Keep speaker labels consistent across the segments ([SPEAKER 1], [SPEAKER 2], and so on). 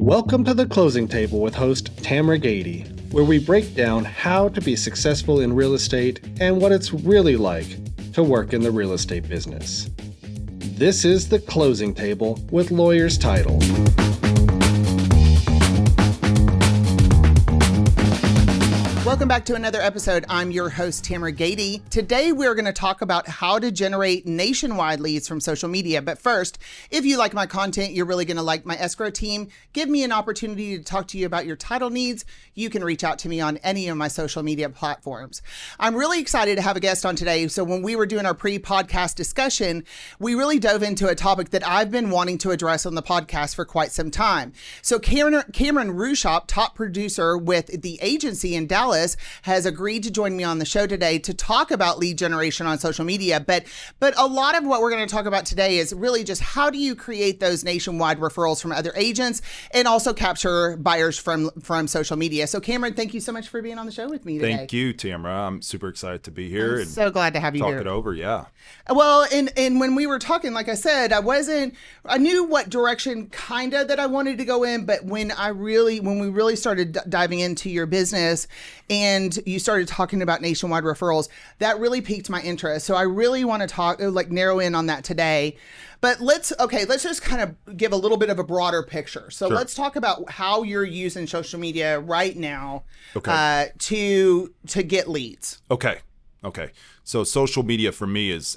[SPEAKER 1] Welcome to the Closing Table with host Tamara Gady, where we break down how to be successful in real estate and what it's really like to work in the real estate business. This is the Closing Table with Lawyer's Title.
[SPEAKER 2] Welcome back to another episode. I'm your host, Tamara Gady. Today, we're going to talk about how to generate nationwide leads from social media. But first, if you like my content, you're really going to like my escrow team. Give me an opportunity to talk to you about your title needs. You can reach out to me on any of my social media platforms. I'm really excited to have a guest on today. So when we were doing our pre-podcast discussion, we really dove into a topic that I've been wanting to address on the podcast for quite some time. So Cameron Rushop, top producer with the agency in Dallas, has agreed to join me on the show today to talk about lead generation on social media. But a lot of what we're going to talk about today is really just how do you create those nationwide referrals from other agents and also capture buyers from social media. So Cameron, thank you so much for being on the show with me today.
[SPEAKER 3] Thank you, Tamara. I'm super excited to be here.
[SPEAKER 2] I'm so glad to have you here.
[SPEAKER 3] Talk it over, yeah.
[SPEAKER 2] Well, and when we were talking, like I said, I knew what direction kind of that I wanted to go in, but when we really started diving into your business and you started talking about nationwide referrals, that really piqued my interest. So I really want to narrow in on that today. But let's just kind of give a little bit of a broader picture. So Let's talk about how you're using social media right now to get leads.
[SPEAKER 3] Okay. So social media for me it's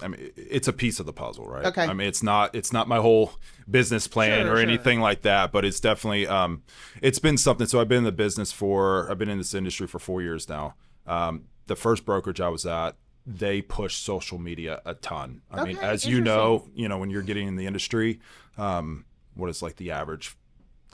[SPEAKER 3] a piece of the puzzle, right?
[SPEAKER 2] Okay.
[SPEAKER 3] It's not my whole business plan or anything like that, but it's definitely, it's been something. So I've been in this industry for 4 years now. The first brokerage I was at, they push social media a ton. I mean, as you know, when you're getting in the industry, what is like the average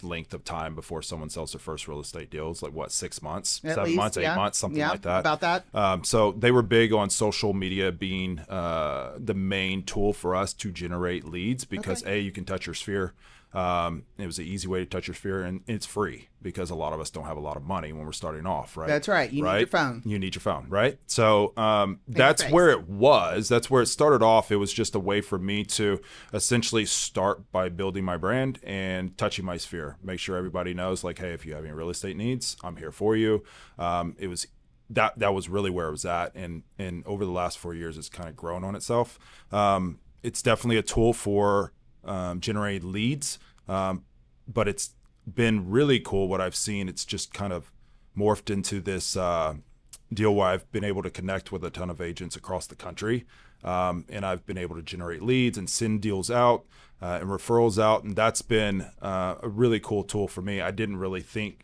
[SPEAKER 3] length of time before someone sells their first real estate deal? It's like what, 6 months, 7 months, 8 months, something like that.
[SPEAKER 2] About that.
[SPEAKER 3] So they were big on social media being the main tool for us to generate leads because you can touch your sphere. It was an easy way to touch your sphere, and it's free because a lot of us don't have a lot of money when we're starting off, right?
[SPEAKER 2] That's right. You need your phone.
[SPEAKER 3] You need your phone, right? So that's where it was. That's where it started off. It was just a way for me to essentially start by building my brand and touching my sphere. Make sure everybody knows, like, hey, if you have any real estate needs, I'm here for you. It was that was really where it was at, and over the last 4 years, it's kind of grown on itself. It's definitely a tool for generate leads, but it's been really cool what I've seen. It's just kind of morphed into this deal where I've been able to connect with a ton of agents across the country, and I've been able to generate leads and send deals out and referrals out, and that's been a really cool tool for me. I didn't really think,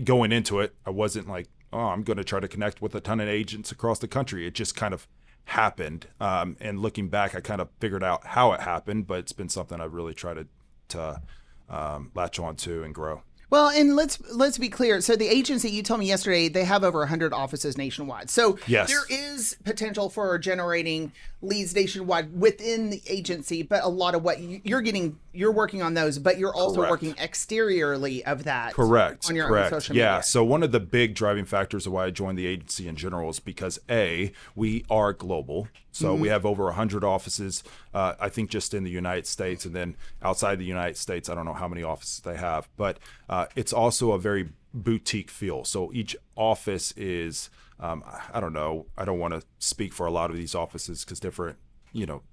[SPEAKER 3] going into it, I wasn't like, oh, I'm going to try to connect with a ton of agents across the country. It just kind of happened, and looking back, I kind of figured out how it happened, but it's been something I've really tried to latch on to and grow.
[SPEAKER 2] Well, and let's be clear. So the agency, you told me yesterday, they have over 100 offices nationwide. So
[SPEAKER 3] yes,
[SPEAKER 2] there is potential for generating leads nationwide within the agency, but a lot of what you're working on those, but you're also working exteriorly of that.
[SPEAKER 3] Correct.
[SPEAKER 2] On your own social media.
[SPEAKER 3] Yeah. So one of the big driving factors of why I joined the agency in general is because we are global. So we have over 100 offices, I think just in the United States, and then outside the United States, I don't know how many offices they have, but it's also a very boutique feel. So each office is, I don't know, I don't want to speak for a lot of these offices because different,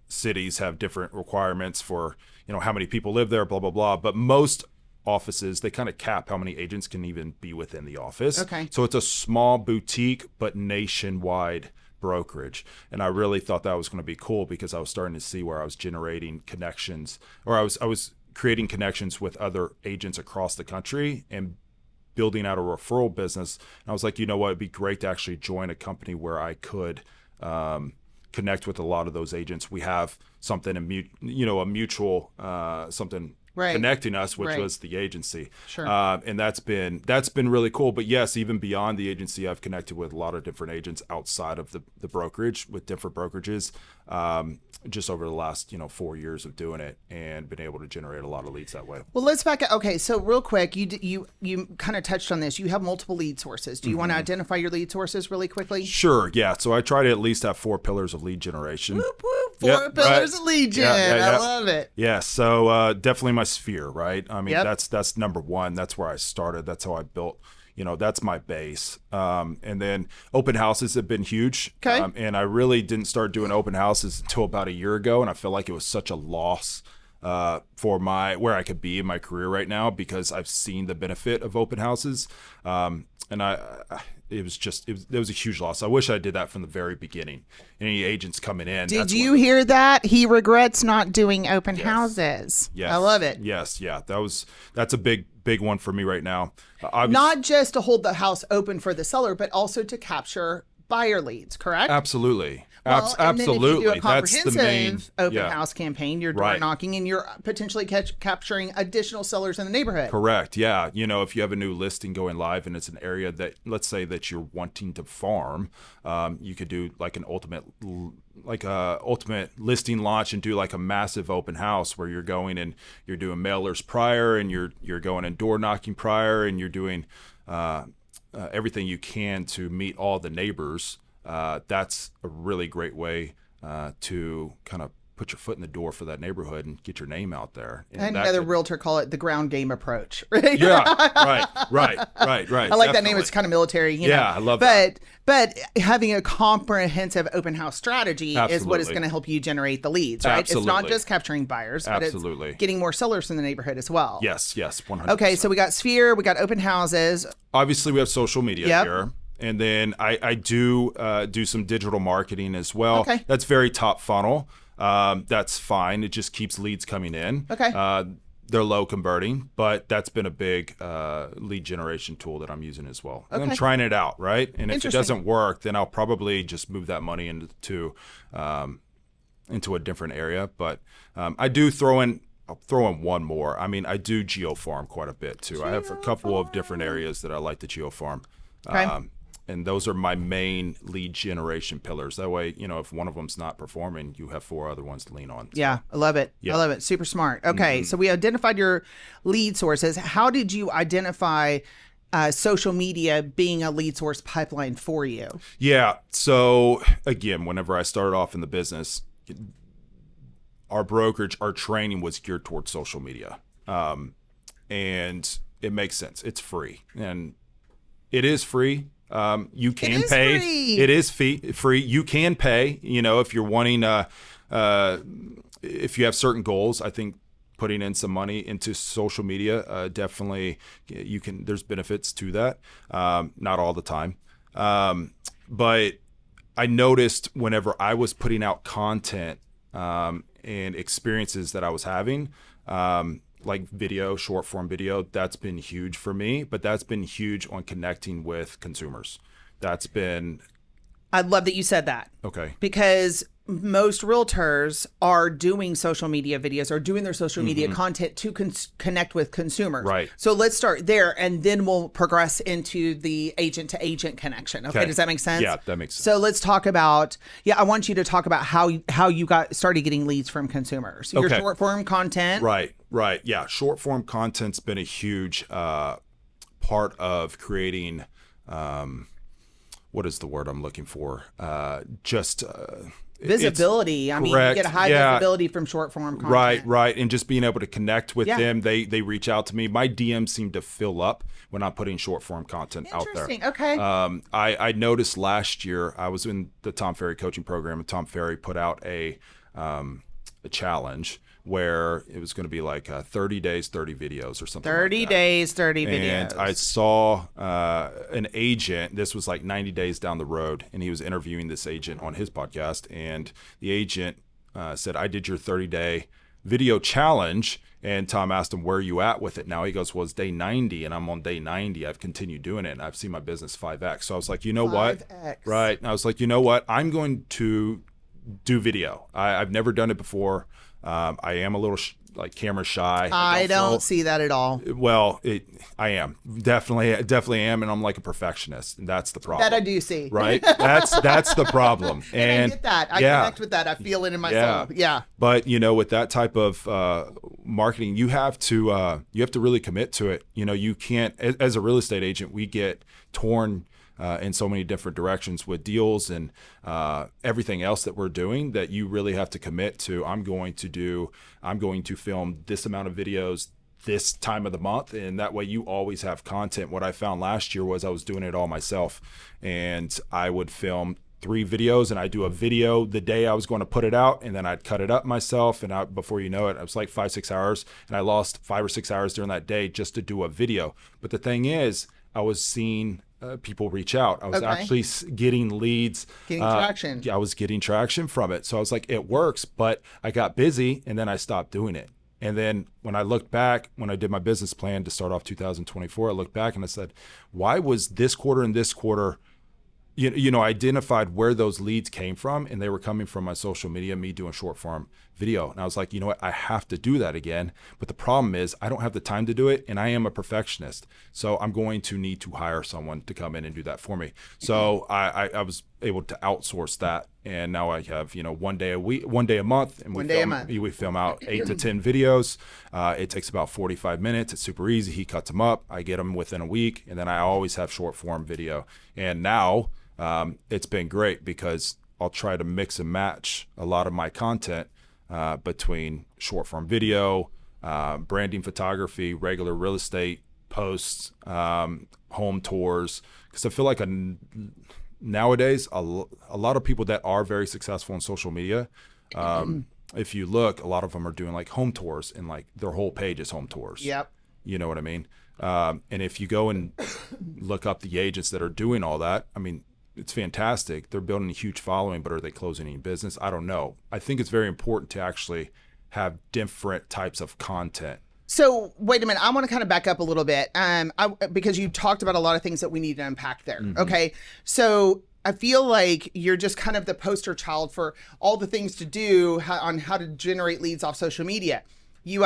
[SPEAKER 3] cities have different requirements for, how many people live there, blah, blah, blah. But most offices, they kind of cap how many agents can even be within the office.
[SPEAKER 2] Okay.
[SPEAKER 3] So it's a small boutique, but nationwide brokerage. And I really thought that was going to be cool because I was starting to see where I was generating connections, or I was creating connections with other agents across the country and building out a referral business. And I was like, you know what, it'd be great to actually join a company where I could connect with a lot of those agents. We have something, a mutual something connecting us, which was the agency.
[SPEAKER 2] Sure.
[SPEAKER 3] And that's been really cool. But yes, even beyond the agency, I've connected with a lot of different agents outside of the brokerage, with different brokerages. just over the last 4 years of doing it, and been able to generate a lot of leads that way.
[SPEAKER 2] Well, let's back up. Okay, so real quick, you kind of touched on this. You have multiple lead sources. Do you want to identify your lead sources really quickly?
[SPEAKER 3] Sure. Yeah. So I try to at least have 4 pillars of lead generation.
[SPEAKER 2] Whoop, whoop. Four pillars of lead gen. I love it.
[SPEAKER 3] Yeah. So definitely my sphere, right? I mean,
[SPEAKER 2] Yep.
[SPEAKER 3] that's number one. That's where I started. That's how I built. That's my base. And then open houses have been huge.
[SPEAKER 2] Okay.
[SPEAKER 3] And I really didn't start doing open houses until about a year ago. And I feel like it was such a loss for where I could be in my career right now, because I've seen the benefit of open houses. And it was a huge loss. I wish I did that from the very beginning. Any agents coming in.
[SPEAKER 2] Did you hear that? He regrets not doing open houses.
[SPEAKER 3] Yes.
[SPEAKER 2] I love it.
[SPEAKER 3] Yes. Yeah. That's a big one for me right now.
[SPEAKER 2] Not just to hold the house open for the seller, but also to capture buyer leads, correct?
[SPEAKER 3] Absolutely.
[SPEAKER 2] Well, and then if you do a
[SPEAKER 3] That's the main
[SPEAKER 2] comprehensive open house campaign, you're door knocking and you're potentially capturing additional sellers in the neighborhood.
[SPEAKER 3] Correct. Yeah. If you have a new listing going live and it's an area that, let's say that you're wanting to farm, you could do like an ultimate listing launch and do like a massive open house where you're going and you're doing mailers prior, and you're going and door knocking prior, and you're doing everything you can to meet all the neighbors. That's a really great way to kind of put your foot in the door for that neighborhood and get your name out there.
[SPEAKER 2] And another realtor call it the ground game approach. Right?
[SPEAKER 3] Yeah, right.
[SPEAKER 2] I like that name. It's kind of military. You know?
[SPEAKER 3] I love that.
[SPEAKER 2] But having a comprehensive open house strategy is what is going to help you generate the leads, right?
[SPEAKER 3] Absolutely.
[SPEAKER 2] It's not just capturing buyers, but it's getting more sellers in the neighborhood as well.
[SPEAKER 3] Yes, 100%.
[SPEAKER 2] Okay, so we got Sphere, we got open houses.
[SPEAKER 3] Obviously, we have social media here. And then I do some digital marketing as well.
[SPEAKER 2] Okay.
[SPEAKER 3] That's very top funnel. That's fine. It just keeps leads coming in.
[SPEAKER 2] Okay.
[SPEAKER 3] They're low converting, but that's been a big lead generation tool that I'm using as well.
[SPEAKER 2] Okay.
[SPEAKER 3] And I'm trying it out, right? And if it doesn't work, then I'll probably just move that money into a different area. But I do I'll throw in one more. I mean, I do geofarm quite a bit too. I have a couple of different areas that I like to geofarm.
[SPEAKER 2] Okay.
[SPEAKER 3] And those are my main lead generation pillars. That way, if one of them's not performing, you have 4 other ones to lean on. So,
[SPEAKER 2] yeah, I love it.
[SPEAKER 3] Yeah.
[SPEAKER 2] I love it. Super smart. Okay, so we identified your lead sources. How did you identify social media being a lead source pipeline for you?
[SPEAKER 3] Yeah. So again, whenever I started off in the business, our brokerage, our training was geared towards social media. And it makes sense. It's free. And it is free. You can pay.
[SPEAKER 2] Free.
[SPEAKER 3] It is free. You can pay. If you're wanting, if you have certain goals, I think putting in some money into social media, definitely you can. There's benefits to that. Not all the time, but I noticed whenever I was putting out content and experiences that I was having. Like video, short form video, that's been huge for me, but that's been huge on connecting with consumers.
[SPEAKER 2] I love that you said that.
[SPEAKER 3] Okay.
[SPEAKER 2] Because most realtors are doing social media videos or doing their social media content to connect with consumers.
[SPEAKER 3] Right.
[SPEAKER 2] So let's start there, and then we'll progress into the agent to agent connection. Okay. Does that make sense?
[SPEAKER 3] Yeah, that makes sense.
[SPEAKER 2] So let's talk about, I want you to talk about how you started getting leads from consumers. Your short form content.
[SPEAKER 3] Right. Yeah. Short form content's been a huge part of creating, what is the word I'm looking for?
[SPEAKER 2] Visibility. I mean, you get a high visibility from short form content.
[SPEAKER 3] Right. And just being able to connect with them. They reach out to me. My DMs seem to fill up when I'm putting short form content out there.
[SPEAKER 2] Interesting. Okay.
[SPEAKER 3] I noticed last year I was in the Tom Ferry coaching program, and Tom Ferry put out a challenge where it was going to be like 30 days, 30 videos or something
[SPEAKER 2] 30
[SPEAKER 3] like that.
[SPEAKER 2] days, 30 videos.
[SPEAKER 3] And I saw an agent, this was like 90 days down the road, and he was interviewing this agent on his podcast. And the agent said, I did your 30-day video challenge. And Tom asked him, where are you at with it now? He goes, well, it's day 90, and I'm on day 90. I've continued doing it, and I've seen my business 5X. So I was like, you know
[SPEAKER 2] 5X.
[SPEAKER 3] what? Right. And I was like, you know what? I'm going to do video. I've never done it before. I am a little like camera shy.
[SPEAKER 2] I don't see that at all.
[SPEAKER 3] Well, I am definitely am, and I'm like a perfectionist, and that's the problem.
[SPEAKER 2] That I do see.
[SPEAKER 3] Right? That's the problem.
[SPEAKER 2] And I get that. I connect with that. I feel it in my soul. Yeah.
[SPEAKER 3] But with that type of marketing, you have to really commit to it. You can't, as a real estate agent, we get torn in so many different directions with deals and everything else that we're doing, that you really have to commit to. I'm going to film this amount of videos this time of the month, and that way you always have content. What I found last year was I was doing it all myself, and I would film 3 videos, and I'd do a video the day I was going to put it out, and then I'd cut it up myself, and before you know it, it was like 5-6 hours, and I lost 5 or 6 hours during that day just to do a video. But the thing is, I was seeing people reach out. I was actually getting leads.
[SPEAKER 2] Getting traction.
[SPEAKER 3] I was getting traction from it. So I was like, it works, but I got busy, and then I stopped doing it. And then when I looked back, when I did my business plan to start off 2024, I looked back and I said, why was this quarter and this quarter, I identified where those leads came from, and they were coming from my social media, me doing short form video. And I was like, you know what, I have to do that again. But the problem is I don't have the time to do it, and I am a perfectionist. So I'm going to need to hire someone to come in and do that for me. So I was able to outsource that. And now I have, 1 day a month, and we film out 8 to 10 videos. It takes about 45 minutes. It's super easy. He cuts them up. I get them within a week, and then I always have short form video. And now it's been great because I'll try to mix and match a lot of my content between short form video, branding photography, regular real estate posts, home tours, because I feel like nowadays a lot of people that are very successful in social media, if you look, a lot of them are doing like home tours, and like their whole page is home tours.
[SPEAKER 2] Yep.
[SPEAKER 3] You know what I mean? And if you go and look up the agents that are doing all that, I mean, it's fantastic. They're building a huge following, but are they closing any business? I don't know. I think it's very important to actually have different types of content.
[SPEAKER 2] So wait a minute. I want to kind of back up a little bit, because you talked about a lot of things that we need to unpack there. Mm-hmm. Okay, so I feel like you're just kind of the poster child for all the things to do on how to generate leads off social media. You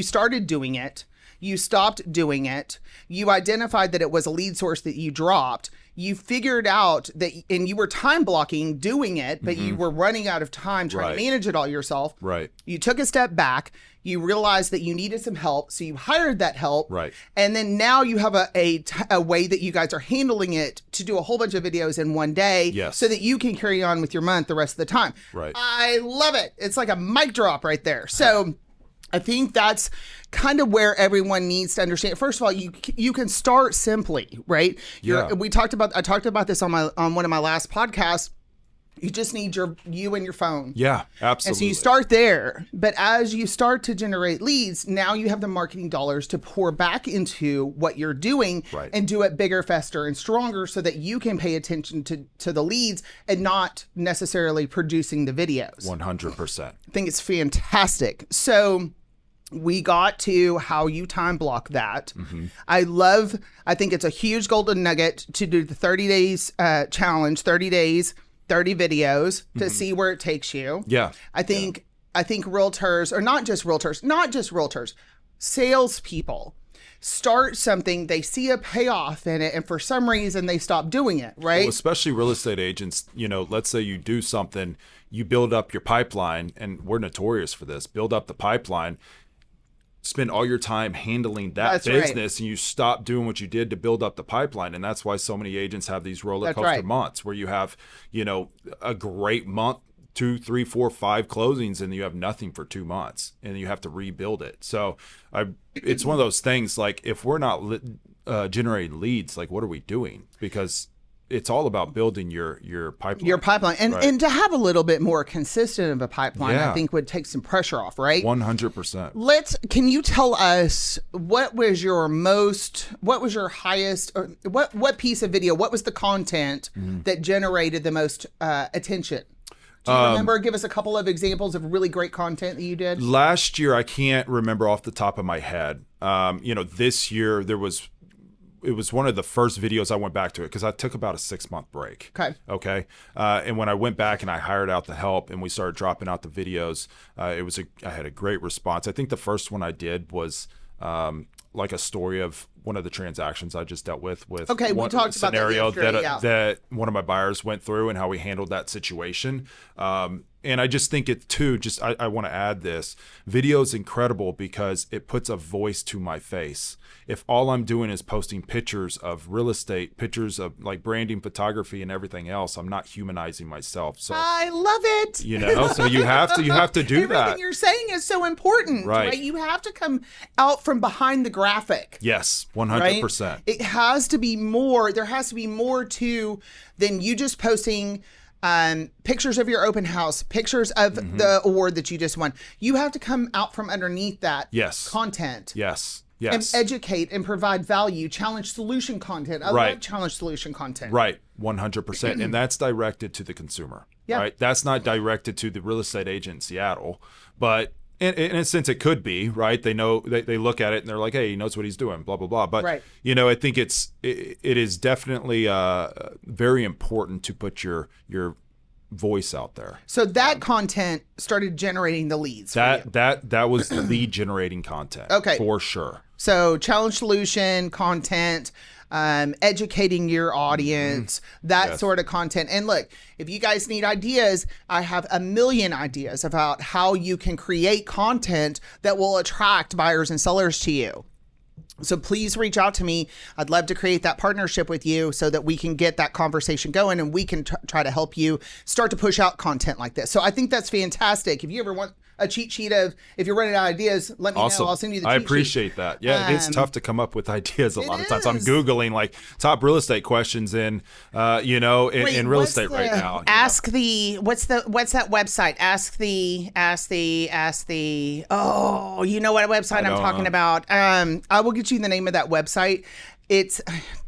[SPEAKER 2] started doing it. You stopped doing it. You identified that it was a lead source that you dropped. You figured out that, and you were time blocking doing it, but you were running out of time trying to manage it all yourself.
[SPEAKER 3] Right.
[SPEAKER 2] You took a step back. You realized that you needed some help, so you hired that help.
[SPEAKER 3] Right. And
[SPEAKER 2] then now you have a way that you guys are handling it to do a whole bunch of videos in one day, so that you can carry on with your month the rest of the time.
[SPEAKER 3] Right.
[SPEAKER 2] I love it. It's like a mic drop right there. So I think that's kind of where everyone needs to understand. First of all, you can start simply, right? I talked about this on one of my last podcasts. You just need you and your phone.
[SPEAKER 3] Yeah, absolutely.
[SPEAKER 2] And so you start there. But as you start to generate leads, now you have the marketing dollars to pour back into what you're doing, and do it bigger, faster, and stronger, so that you can pay attention to the leads and not necessarily producing the videos.
[SPEAKER 3] 100%.
[SPEAKER 2] I think it's fantastic. So we got to how you time block that. Mm-hmm. I think it's a huge golden nugget to do the 30 days challenge, 30 days, 30 videos to see where it takes you.
[SPEAKER 3] Yeah.
[SPEAKER 2] I think realtors, or not just realtors, salespeople start something, they see a payoff in it, and for some reason they stop doing it, right?
[SPEAKER 3] Well, especially real estate agents, let's say you do something, you build up your pipeline, and we're notorious for this, build up the pipeline, spend all your time handling that business, and you stop doing what you did to build up the pipeline. And that's why so many agents have these roller coaster months where you have, a great month, 2, 3, 4, 5 closings, and you have nothing for 2 months, and you have to rebuild it. So it's one of those things, like, if we're not generating leads, like, what are we doing? Because it's all about building your pipeline.
[SPEAKER 2] And to have a little bit more consistent of a pipeline, I think would take some pressure off, right?
[SPEAKER 3] 100%.
[SPEAKER 2] Can you tell us what was your highest, or what piece of video, what was the content that generated the most attention? Do you remember? Give us a couple of examples of really great content that you did.
[SPEAKER 3] Last year, I can't remember off the top of my head. This year there was it was one of the first videos I went back to it because I took about a 6-month break. Okay. And when I went back and I hired out the help and we started dropping out the videos, I had a great response. I think the first one I did was like a story of one of the transactions I just dealt with
[SPEAKER 2] okay, we talked
[SPEAKER 3] scenario
[SPEAKER 2] about that,
[SPEAKER 3] that one of my buyers went through and how we handled that situation. And I just think it too, I want to add this. Video is incredible because it puts a voice to my face. If all I'm doing is posting pictures of real estate, pictures of like branding, photography, and everything else, I'm not humanizing myself. So
[SPEAKER 2] I love it.
[SPEAKER 3] You know, so you have to do
[SPEAKER 2] Everything
[SPEAKER 3] that.
[SPEAKER 2] Everything you're saying is so important, right? You have to come out from behind the graphic.
[SPEAKER 3] Yes, 100%.
[SPEAKER 2] Right? It has to be more. There has to be more to than you just posting pictures of your open house, pictures of the award that you just won. You have to come out from underneath that content.
[SPEAKER 3] Yes.
[SPEAKER 2] And educate and provide value, challenge solution content. I love challenge solution content.
[SPEAKER 3] Right, 100%. And that's directed to the consumer. Right? That's not directed to the real estate agent in Seattle, but in a sense it could be, right? They know, they look at it and they're like, hey, he knows what he's doing, blah, blah, blah. But, you know, I think it is definitely very important to put your voice out there.
[SPEAKER 2] So that content started generating the leads.
[SPEAKER 3] That was lead generating content.
[SPEAKER 2] Okay.
[SPEAKER 3] For sure.
[SPEAKER 2] So challenge solution content, educating your audience, that sort of content. And look, if you guys need ideas, I have a million ideas about how you can create content that will attract buyers and sellers to you. So please reach out to me. I'd love to create that partnership with you so that we can get that conversation going and we can try to help you start to push out content like this. So I think that's fantastic. If you ever want a cheat sheet of, if you're running out of ideas, let me know. I'll send you the cheat sheet.
[SPEAKER 3] I appreciate that. Yeah, it's tough to come up with ideas a lot of times. I'm Googling like top real estate questions in real estate right now.
[SPEAKER 2] What's that website? Oh, you know what website I'm talking about? I will get you the name of that website. It's,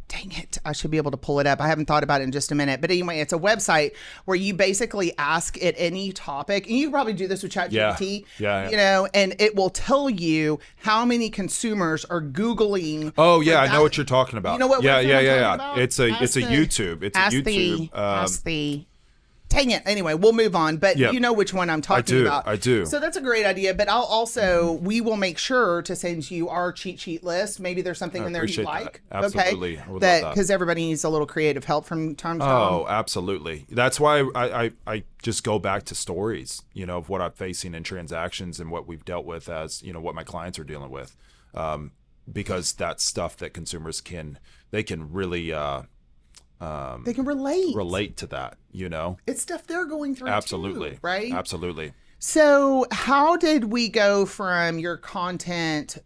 [SPEAKER 2] dang it, I should be able to pull it up. I haven't thought about it in just a minute. But anyway, it's a website where you basically ask it any topic. And you can probably do this with ChatGPT.
[SPEAKER 3] Yeah.
[SPEAKER 2] You know, and it will tell you how many consumers are Googling.
[SPEAKER 3] Oh, yeah, I know what you're talking about.
[SPEAKER 2] You know what website I'm talking about?
[SPEAKER 3] It's a YouTube. It's a YouTube.
[SPEAKER 2] Dang it. Anyway, we'll move on. But you know which one I'm talking about.
[SPEAKER 3] I do.
[SPEAKER 2] So that's a great idea. But I'll also, we will make sure to send you our cheat sheet list. Maybe there's something in there you like.
[SPEAKER 3] That. Absolutely.
[SPEAKER 2] Okay. Because everybody needs a little creative help from time to time.
[SPEAKER 3] Oh, absolutely. That's why I just go back to stories, you know, of what I'm facing in transactions and what we've dealt with as, you know, what my clients are dealing with. Because that's stuff that consumers can really
[SPEAKER 2] they can relate
[SPEAKER 3] to that, you know.
[SPEAKER 2] It's stuff they're going through
[SPEAKER 3] absolutely
[SPEAKER 2] too, right?
[SPEAKER 3] Absolutely.
[SPEAKER 2] So how did we go from your content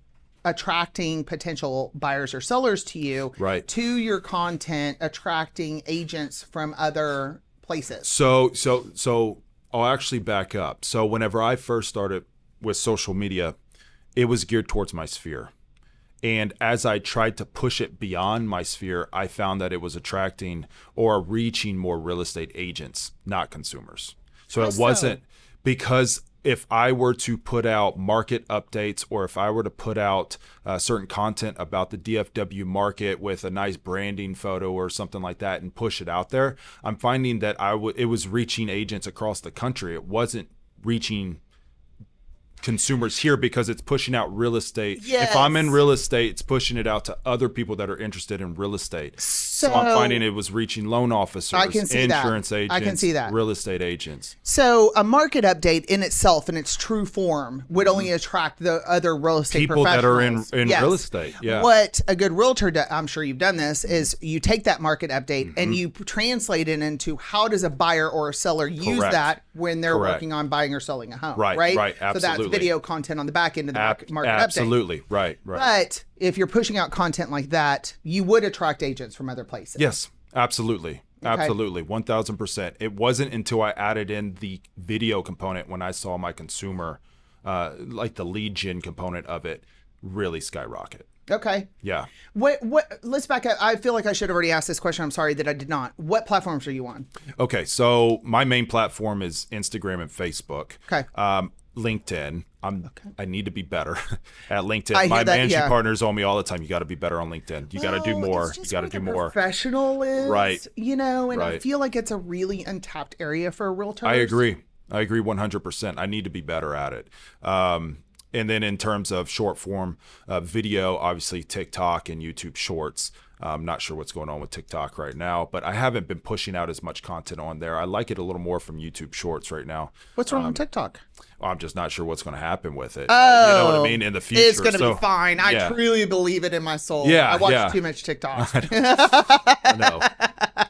[SPEAKER 2] attracting potential buyers or sellers to you to your content attracting agents from other places?
[SPEAKER 3] So I'll actually back up. So whenever I first started with social media, it was geared towards my sphere. And as I tried to push it beyond my sphere, I found that it was attracting or reaching more real estate agents, not consumers. So it wasn't because if I were to put out market updates or if I were to put out certain content about the DFW market with a nice branding photo or something like that and push it out there, I'm finding that it was reaching agents across the country. It wasn't reaching consumers here because it's pushing out real estate. If I'm in real estate, it's pushing it out to other people that are interested in real estate. So I'm finding it was reaching loan officers, insurance agents, real estate agents.
[SPEAKER 2] So a market update in itself, in its true form, would only attract the other real estate
[SPEAKER 3] people
[SPEAKER 2] professionals.
[SPEAKER 3] that are in real estate. Yeah.
[SPEAKER 2] What a good realtor does, I'm sure you've done this, is you take that market update and you translate it into how does a buyer or a seller use that when they're working on buying or selling a home. Right.
[SPEAKER 3] Absolutely.
[SPEAKER 2] So that's video content on the back end of the market update.
[SPEAKER 3] Absolutely. Right.
[SPEAKER 2] But if you're pushing out content like that, you would attract agents from other places.
[SPEAKER 3] Yes, absolutely. Absolutely. 1000%. It wasn't until I added in the video component when I saw my consumer, like the lead gen component of it, really skyrocket.
[SPEAKER 2] Okay.
[SPEAKER 3] Yeah.
[SPEAKER 2] What let's back up. I feel like I should have already asked this question. I'm sorry that I did not. What platforms are you on?
[SPEAKER 3] Okay. So my main platform is Instagram and Facebook.
[SPEAKER 2] Okay.
[SPEAKER 3] LinkedIn. I need to be better at
[SPEAKER 2] I
[SPEAKER 3] LinkedIn.
[SPEAKER 2] hear
[SPEAKER 3] My
[SPEAKER 2] that,
[SPEAKER 3] managing
[SPEAKER 2] yeah.
[SPEAKER 3] partners owe me all the time. You got to be better on LinkedIn. You got to do more.
[SPEAKER 2] It's
[SPEAKER 3] You
[SPEAKER 2] just
[SPEAKER 3] got to
[SPEAKER 2] where
[SPEAKER 3] do
[SPEAKER 2] the
[SPEAKER 3] more.
[SPEAKER 2] Professional is,
[SPEAKER 3] Right.
[SPEAKER 2] and I
[SPEAKER 3] Right.
[SPEAKER 2] feel like it's a really untapped area for realtors.
[SPEAKER 3] I agree 100%. I need to be better at it. And then in terms of short form video, obviously TikTok and YouTube Shorts. I'm not sure what's going on with TikTok right now, but I haven't been pushing out as much content on there. I like it a little more from YouTube Shorts right now.
[SPEAKER 2] What's wrong with TikTok?
[SPEAKER 3] I'm just not sure what's going to happen with it.
[SPEAKER 2] Oh,
[SPEAKER 3] You know what I mean? In the future.
[SPEAKER 2] It's going to be fine. I
[SPEAKER 3] yeah.
[SPEAKER 2] truly believe it in my soul.
[SPEAKER 3] Yeah,
[SPEAKER 2] I watch
[SPEAKER 3] yeah.
[SPEAKER 2] too much TikTok.
[SPEAKER 3] I know.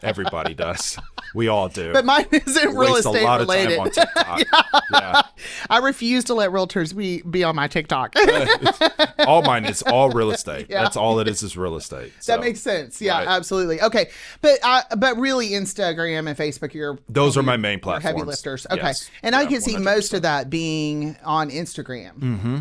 [SPEAKER 3] Everybody does. We all do.
[SPEAKER 2] But mine isn't real
[SPEAKER 3] Waste
[SPEAKER 2] estate
[SPEAKER 3] a lot
[SPEAKER 2] related.
[SPEAKER 3] of time on TikTok. Yeah.
[SPEAKER 2] I refuse to let realtors be on my TikTok.
[SPEAKER 3] All mine is all real estate.
[SPEAKER 2] Yeah.
[SPEAKER 3] That's all it is real estate. So,
[SPEAKER 2] That makes sense. Yeah,
[SPEAKER 3] right.
[SPEAKER 2] absolutely. Okay, but really, Instagram and Facebook,
[SPEAKER 3] Those are my main
[SPEAKER 2] you're
[SPEAKER 3] platforms.
[SPEAKER 2] heavy lifters. Okay,
[SPEAKER 3] Yes.
[SPEAKER 2] and I
[SPEAKER 3] Yeah,
[SPEAKER 2] can see
[SPEAKER 3] 100%.
[SPEAKER 2] most of that being on Instagram.
[SPEAKER 3] Mm-hmm.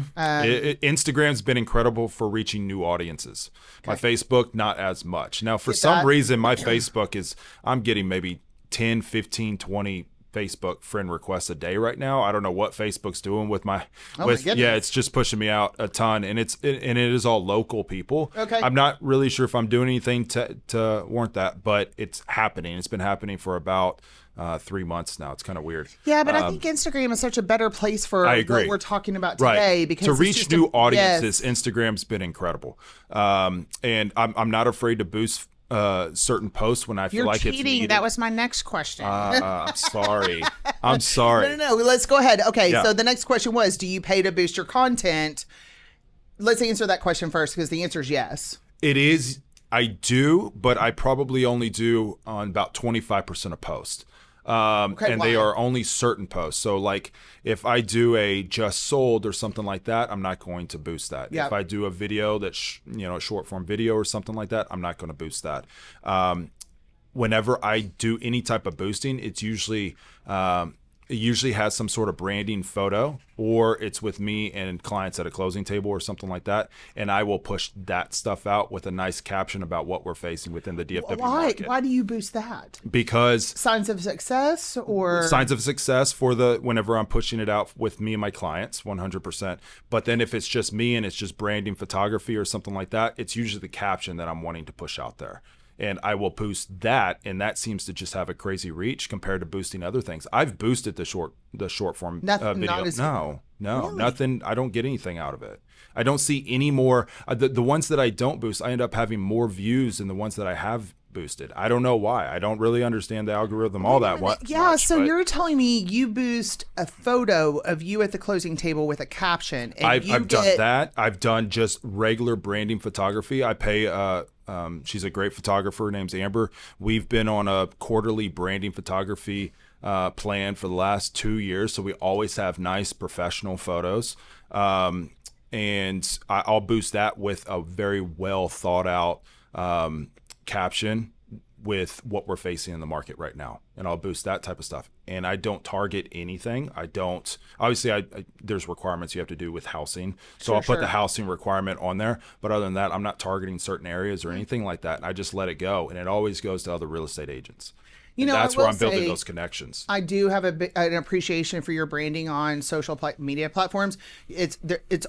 [SPEAKER 3] Instagram's been incredible for reaching new audiences. My Facebook, not as much. Now, for
[SPEAKER 2] Get
[SPEAKER 3] some
[SPEAKER 2] that.
[SPEAKER 3] reason, my Facebook I'm getting maybe 10, 15, 20 Facebook friend requests a day right now. I don't know what Facebook's doing with
[SPEAKER 2] Oh my goodness.
[SPEAKER 3] yeah, it's just pushing me out a ton, and it is all local people.
[SPEAKER 2] Okay.
[SPEAKER 3] I'm not really sure if I'm doing anything to warrant that, but it's happening. It's been happening for about 3 months now. It's kind of weird.
[SPEAKER 2] Yeah, but I think Instagram is such a better place for
[SPEAKER 3] I agree.
[SPEAKER 2] what we're talking about today
[SPEAKER 3] Right.
[SPEAKER 2] because
[SPEAKER 3] to
[SPEAKER 2] it's
[SPEAKER 3] reach
[SPEAKER 2] just
[SPEAKER 3] new audiences,
[SPEAKER 2] yes.
[SPEAKER 3] Instagram's been incredible. And I'm not afraid to boost certain posts when I feel
[SPEAKER 2] You're
[SPEAKER 3] like
[SPEAKER 2] cheating.
[SPEAKER 3] it's needed.
[SPEAKER 2] That was my next question.
[SPEAKER 3] I'm sorry. I'm sorry.
[SPEAKER 2] No. Let's go ahead. Okay,
[SPEAKER 3] Yeah.
[SPEAKER 2] so the next question was, do you pay to boost your content? Let's answer that question first because the answer is yes.
[SPEAKER 3] It is. I do, but I probably only do on about 25% of posts. And they
[SPEAKER 2] why?
[SPEAKER 3] are only certain posts. So like if I do a just sold or something like that, I'm not going to boost that.
[SPEAKER 2] Yep.
[SPEAKER 3] If I do a video that's, a short form video or something like that, I'm not going to boost that. Whenever I do any type of boosting, it's usually, it usually has some sort of branding photo, or it's with me and clients at a closing table or something like that. And I will push that stuff out with a nice caption about what we're facing within the DFW market.
[SPEAKER 2] Why do you boost that?
[SPEAKER 3] Because
[SPEAKER 2] Signs of success or
[SPEAKER 3] signs of success for whenever I'm pushing it out with me and my clients, 100%. But then if it's just me and it's just branding photography or something like that, it's usually the caption that I'm wanting to push out there. And I will boost that, and that seems to just have a crazy reach compared to boosting other things. I've boosted the short form
[SPEAKER 2] Nothing-
[SPEAKER 3] video.
[SPEAKER 2] not as-
[SPEAKER 3] No,
[SPEAKER 2] Really?
[SPEAKER 3] nothing. I don't get anything out of it. I don't see any more. The ones that I don't boost, I end up having more views than the ones that I have boosted. I don't know why. I don't really understand the algorithm all that much.
[SPEAKER 2] Yeah, so
[SPEAKER 3] but
[SPEAKER 2] you're telling me you boost a photo of you at the closing table with a caption, and
[SPEAKER 3] I've done that. I've done just regular branding photography. I pay she's a great photographer named Amber. We've been on a quarterly branding photography plan for the last 2 years, so we always have nice professional photos. And I'll boost that with a very well thought out caption with what we're facing in the market right now, and I'll boost that type of stuff. And I don't target anything. I don't. Obviously, I there's requirements you have to do with housing, so I'll put the housing requirement on there. But other than that, I'm not targeting certain areas or anything like that. I just let it go, and it always goes to other real estate agents.
[SPEAKER 2] You know,
[SPEAKER 3] that's
[SPEAKER 2] I
[SPEAKER 3] where
[SPEAKER 2] will
[SPEAKER 3] I'm building
[SPEAKER 2] say,
[SPEAKER 3] those connections.
[SPEAKER 2] I do have an appreciation for your branding on social media platforms. It's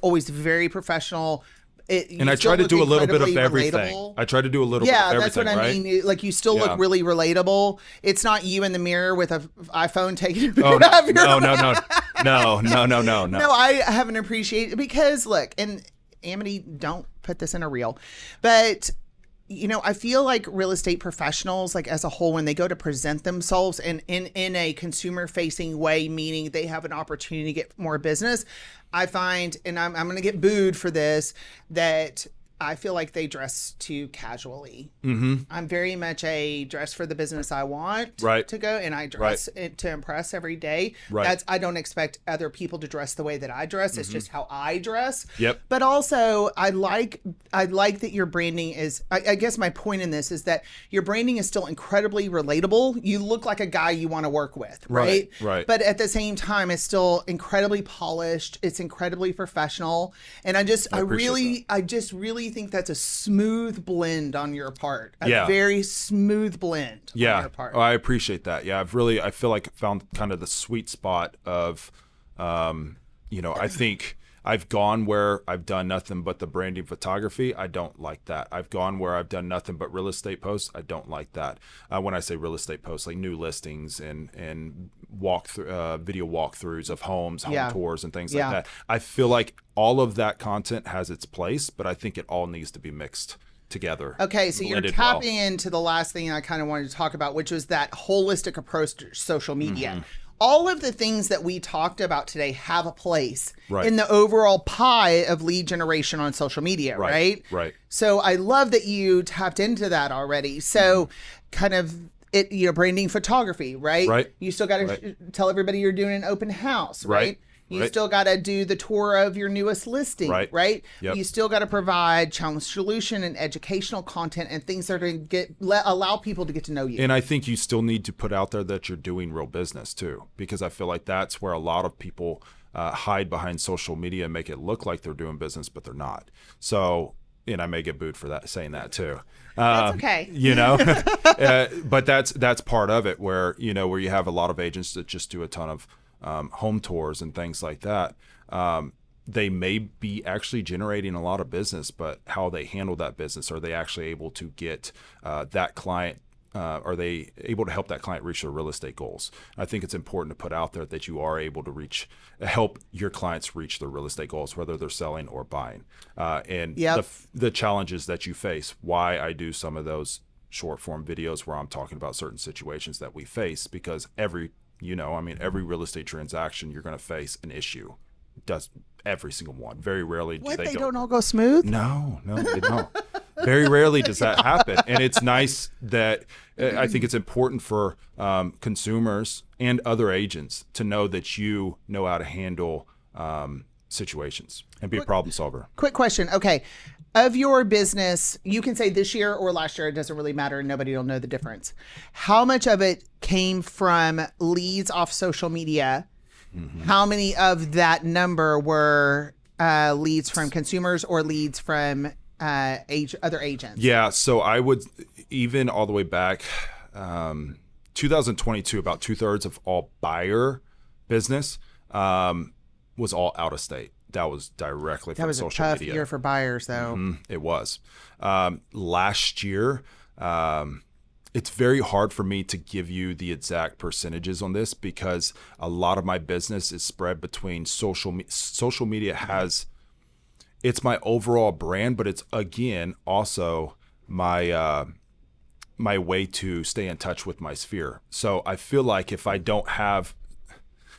[SPEAKER 2] always very professional.
[SPEAKER 3] And I try to do a little bit of everything.
[SPEAKER 2] Relatable.
[SPEAKER 3] I try to do a little bit of everything,
[SPEAKER 2] that's what I
[SPEAKER 3] right?
[SPEAKER 2] mean. Like you still look
[SPEAKER 3] Yeah.
[SPEAKER 2] really relatable. It's not you in the mirror with an iPhone taking a picture
[SPEAKER 3] Oh,
[SPEAKER 2] of your
[SPEAKER 3] no.
[SPEAKER 2] No, I have an appreciation because look, and Amity, don't put this in a reel, but I feel like real estate professionals, like as a whole, when they go to present themselves in a consumer facing way, meaning they have an opportunity to get more business, I find, and I'm going to get booed for this, that I feel like they dress too casually. Mm-hmm. I'm very much a dress for the business I want to go, and I dress to impress every day.
[SPEAKER 3] Right.
[SPEAKER 2] I don't expect other people to dress the way that I dress. It's just how I dress.
[SPEAKER 3] Yep.
[SPEAKER 2] But also, I like that your branding is. I guess my point in this is that your branding is still incredibly relatable. You look like a guy you want to work with, right?
[SPEAKER 3] Right.
[SPEAKER 2] But at the same time, it's still incredibly polished. It's incredibly professional, and I just really think that's a smooth blend on your part. A very smooth blend on your part.
[SPEAKER 3] Oh, I appreciate that. Yeah, I feel like I found kind of the sweet spot of I think I've gone where I've done nothing but the branding photography. I don't like that. I've gone where I've done nothing but real estate posts. I don't like that. When I say real estate posts, like new listings and video walkthroughs of homes, home tours, and things like that. I feel like all of that content has its place, but I think it all needs to be mixed together.
[SPEAKER 2] Okay, so you're tapping into the last thing I kind of wanted to talk about, which was that holistic approach to social media. Mm-hmm. All of the things that we talked about today have a place in the overall pie of lead generation on social media, right?
[SPEAKER 3] Right.
[SPEAKER 2] So I love that you tapped into that already. So kind of branding photography, right?
[SPEAKER 3] Right.
[SPEAKER 2] You still got to tell everybody you're doing an open house, right? You still got to do the tour of your newest listing, right? Yep. You still got to provide challenge solution and educational content and things that are going to allow people to get to know you.
[SPEAKER 3] And I think you still need to put out there that you're doing real business too, because I feel like that's where a lot of people hide behind social media and make it look like they're doing business, but they're not. So, and I may get booed for that, saying that too.
[SPEAKER 2] That's okay.
[SPEAKER 3] But that's part of it where you have a lot of agents that just do a ton of home tours and things like that. They may be actually generating a lot of business, but how they handle that business, are they actually able to get that client? Are they able to help that client reach their real estate goals? I think it's important to put out there that you are able to help your clients reach their real estate goals, whether they're selling or buying. And the challenges that you face, why I do some of those short form videos where I'm talking about certain situations that we face, because every real estate transaction, you're going to face an issue. Does every single one. Very rarely do
[SPEAKER 2] they don't all go smooth?
[SPEAKER 3] No, they don't. Very rarely does that happen. And it's nice that I think it's important for consumers and other agents to know that you know how to handle situations and be a problem solver.
[SPEAKER 2] Quick question. Okay. Of your business, you can say this year or last year, it doesn't really matter and nobody will know the difference. How much of it came from leads off social media? Mm-hmm. How many of that number were leads from consumers or leads from other agents?
[SPEAKER 3] Yeah, so I would, even all the way back 2022, about 2/3 of all buyer business was all out of state. That was directly from social media.
[SPEAKER 2] That was a tough year for buyers, though.
[SPEAKER 3] Mm-hmm, it was. Last year, it's very hard for me to give you the exact percentages on this because a lot of my business is spread between social media it's my overall brand, but it's again also my my way to stay in touch with my sphere. So I feel like if I don't have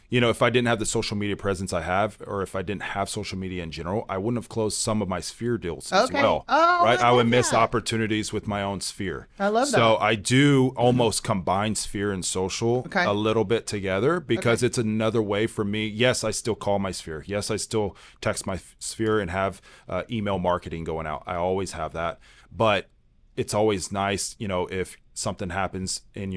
[SPEAKER 3] if I didn't have the social media presence I have, or if I didn't have social media in general, I wouldn't have closed some of my sphere deals as well. Right? I would miss opportunities with my own sphere.
[SPEAKER 2] I love that.
[SPEAKER 3] So I do almost combine sphere and social a little bit together because it's another way for me. Yes, I still call my sphere. Yes, I still text my sphere and have email marketing going out. I always have that. But it's always nice, if something happens in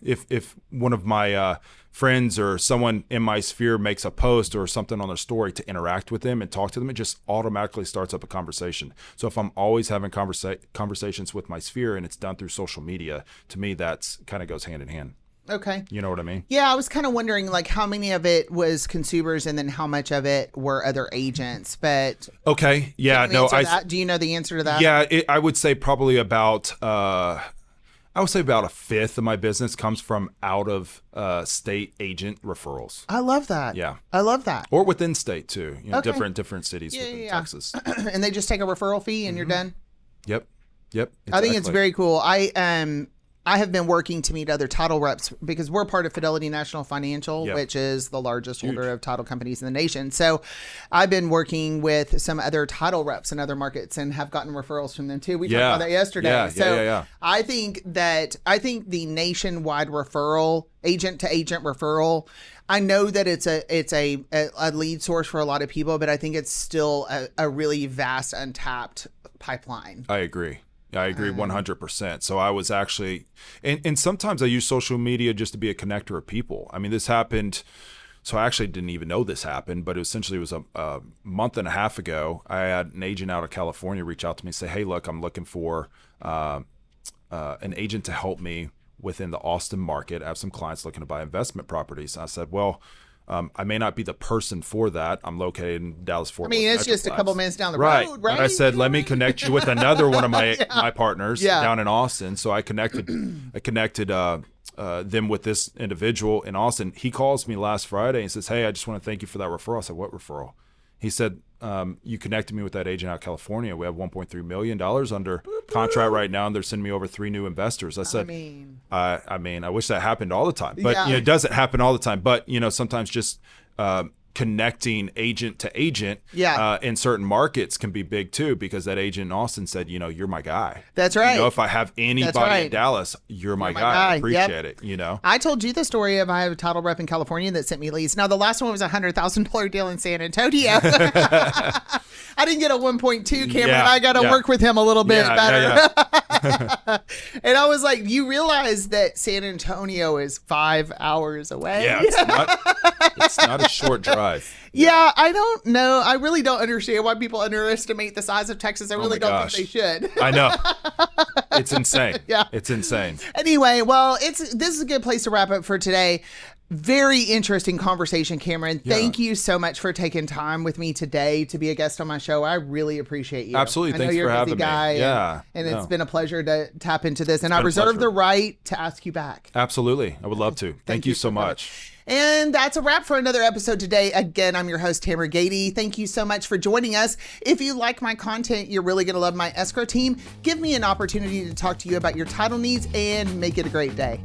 [SPEAKER 3] if one of my friends or someone in my sphere makes a post or something on their story, to interact with them and talk to them, it just automatically starts up a conversation. So if I'm always having conversations with my sphere and it's done through social media, to me, that's kind of goes hand in hand.
[SPEAKER 2] Okay.
[SPEAKER 3] You know what I mean?
[SPEAKER 2] Yeah, I was kind of wondering like how many of it was consumers and then how much of it were other agents. But
[SPEAKER 3] okay, yeah, no,
[SPEAKER 2] do you know the answer to that?
[SPEAKER 3] Yeah, I would say probably about a fifth of my business comes from out of state agent referrals.
[SPEAKER 2] I love that.
[SPEAKER 3] Yeah,
[SPEAKER 2] I love that.
[SPEAKER 3] Or within state too. Different cities within Texas.
[SPEAKER 2] And they just take a referral fee and you're done.
[SPEAKER 3] Yep. Exactly.
[SPEAKER 2] I think it's very cool. I have been working to meet other title reps because we're part of Fidelity National Financial, which is the largest holder of title companies in the nation. So I've been working with some other title reps in other markets and have gotten referrals from them too. We talked about that yesterday. I think the nationwide referral, agent to agent referral, I know that it's a lead source for a lot of people, but I think it's still a really vast, untapped pipeline.
[SPEAKER 3] I agree 100%. So I was actually, and sometimes I use social media just to be a connector of people. I mean, this happened, so I actually didn't even know this happened, but it was a month and a half ago. I had an agent out of California reach out to me and say, hey, look, I'm looking for an agent to help me within the Austin market. I have some clients looking to buy investment properties. And I said, well, I may not be the person for that. I'm located in Dallas, Fort Worth.
[SPEAKER 2] I mean, it's just a couple minutes down the
[SPEAKER 3] road,
[SPEAKER 2] right?
[SPEAKER 3] And I said, let me connect you with another one of my my partners down in Austin. So I connected them with this individual in Austin. He calls me last Friday and says, hey, I just want to thank you for that referral. I said, what referral? He said, you connected me with that agent out of California. We have $1.3 million under contract right now, and they're sending me over 3 new investors. I said, I mean, I wish that happened all the time, but it doesn't happen all the time. But sometimes just connecting agent to agent in certain markets can be big too, because that agent in Austin said, you're my guy.
[SPEAKER 2] That's right.
[SPEAKER 3] If I have anybody in Dallas, you're my guy. I appreciate it.
[SPEAKER 2] I told you the story of I have a title rep in California that sent me leads. Now the last one was $100,000 deal in San Antonio. I didn't get a 1.2 Cameron. I got to work with him a little bit better. And I was like, you realize that San Antonio is 5 hours away?
[SPEAKER 3] Yeah, it's not a short drive.
[SPEAKER 2] Yeah, I don't know. I really don't understand why people underestimate the size of Texas. I really don't think they should.
[SPEAKER 3] I know. It's insane. It's insane.
[SPEAKER 2] Anyway, well, this is a good place to wrap up for today. Very interesting conversation, Cameron. Thank you so much for taking time with me today to be a guest on my show. I really appreciate you.
[SPEAKER 3] Absolutely. Thanks for having me.
[SPEAKER 2] And it's been a pleasure to tap into this. And I reserve the right to ask you back.
[SPEAKER 3] Absolutely. I would love to. Thank you so much.
[SPEAKER 2] And that's a wrap for another episode today. Again, I'm your host, Tamara Gady. Thank you so much for joining us. If you like my content, you're really going to love my escrow team. Give me an opportunity to talk to you about your title needs and make it a great day.